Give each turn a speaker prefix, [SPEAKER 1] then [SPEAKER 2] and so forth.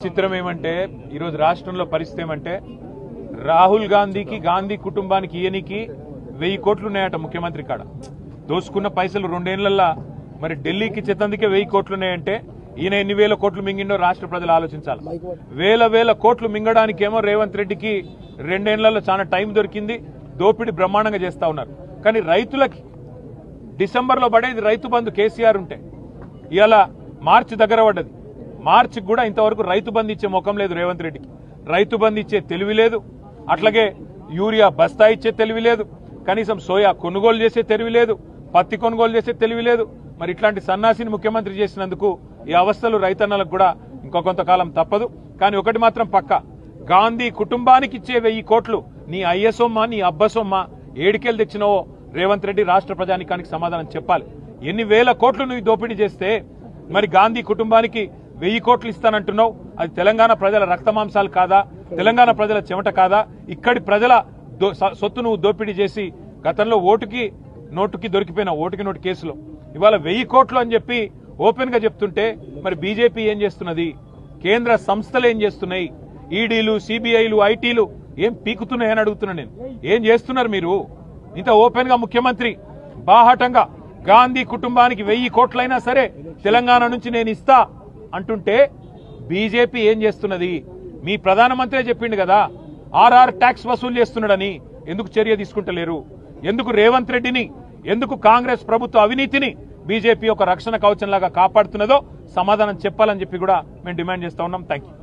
[SPEAKER 1] చిత్రం ఏమంటే ఈరోజు రాష్ట్రంలో పరిస్థితి ఏమంటే రాహుల్ గాంధీకి గాంధీ కుటుంబానికి ఈయనకి 1000 కోట్లు ఉన్నాయట ముఖ్యమంత్రి కాడ. దోసుకున్న పైసలు 2 ఏళ్లలో మరి ఢిల్లీకి చెత్తందుకే 1000 కోట్లు ఉన్నాయంటే ఈయన ఎన్ని వేల కోట్లు మింగిండో రాష్ట్ర ప్రజలు ఆలోచించాలి. వేల కోట్లు మింగడానికేమో రేవంత్ రెడ్డికి 2 ఏళ్లలో చాలా టైం దొరికింది. దోపిడీ బ్రహ్మాండంగా చేస్తా ఉన్నారు. కానీ రైతులకి డిసెంబర్లో పడేది రైతు బంధు కేసీఆర్ ఉంటే ఇవాళ మార్చి దగ్గర పడ్డది. మార్చికి కూడా ఇంతవరకు రైతు బంధు ఇచ్చే ముఖం లేదు రేవంత్ రెడ్డికి. రైతు బంధు ఇచ్చే తెలివి లేదు, అట్లాగే యూరియా బస్తా ఇచ్చే తెలివి లేదు, కనీసం సోయా కొనుగోలు చేసే తెలివి లేదు, పత్తి కొనుగోలు చేసే తెలివి లేదు. మరి ఇట్లాంటి సన్నాసిని ముఖ్యమంత్రి చేసినందుకు ఈ అవస్థలు రైతన్నలకు కూడా ఇంకో కొంతకాలం తప్పదు. కానీ ఒకటి మాత్రం పక్క, గాంధీ కుటుంబానికి ఇచ్చే 1000 కోట్లు నీ అయ్యసొమ్మ నీ అబ్బసొమ్మ ఏడికెళ్ళి తెచ్చినవో రేవంత్ రెడ్డి రాష్ట్ర ప్రజానికానికి సమాధానం చెప్పాలి. ఎన్ని వేల కోట్లు నువ్వు దోపిడీ చేస్తే మరి గాంధీ కుటుంబానికి 1000 కోట్లు ఇస్తానంటున్నావు. అది తెలంగాణ ప్రజల రక్తమాంసాలు కాదా? తెలంగాణ ప్రజల చెమట కాదా? ఇక్కడి ప్రజల సొత్తు నువ్వు దోపిడీ చేసి గతంలో నోటుకి దొరికిపోయిన ఓటుకి నోటు కేసులో ఇవాళ 1000 కోట్లు అని చెప్పి ఓపెన్ గా చెప్తుంటే మరి బీజేపీ ఏం చేస్తున్నది? కేంద్ర సంస్థలు ఏం చేస్తున్నాయి? ఈడీలు, సిబిఐలు, ఐటీలు ఏం పీకుతున్నాయని అడుగుతున్నా నేను. ఏం చేస్తున్నారు మీరు? ఇంత ఓపెన్ గా ముఖ్యమంత్రి బాహాటంగా గాంధీ కుటుంబానికి 1000 కోట్లైనా సరే తెలంగాణ నుంచి నేను ఇస్తా అంటుంటే బీజేపీ ఏం చేస్తున్నది? మీ ప్రధానమంత్రి చెప్పిండు కదా ఆర్ఆర్ ట్యాక్స్ వసూలు చేస్తున్నాడని. ఎందుకు చర్య తీసుకుంటలేరు? ఎందుకు రేవంత్ రెడ్డిని, ఎందుకు కాంగ్రెస్ ప్రభుత్వ అవినీతిని బీజేపీ ఒక రక్షణ కవచంలాగా కాపాడుతున్నదో సమాధానం చెప్పాలని చెప్పి కూడా మేము డిమాండ్ చేస్తా ఉన్నాం. Thank you.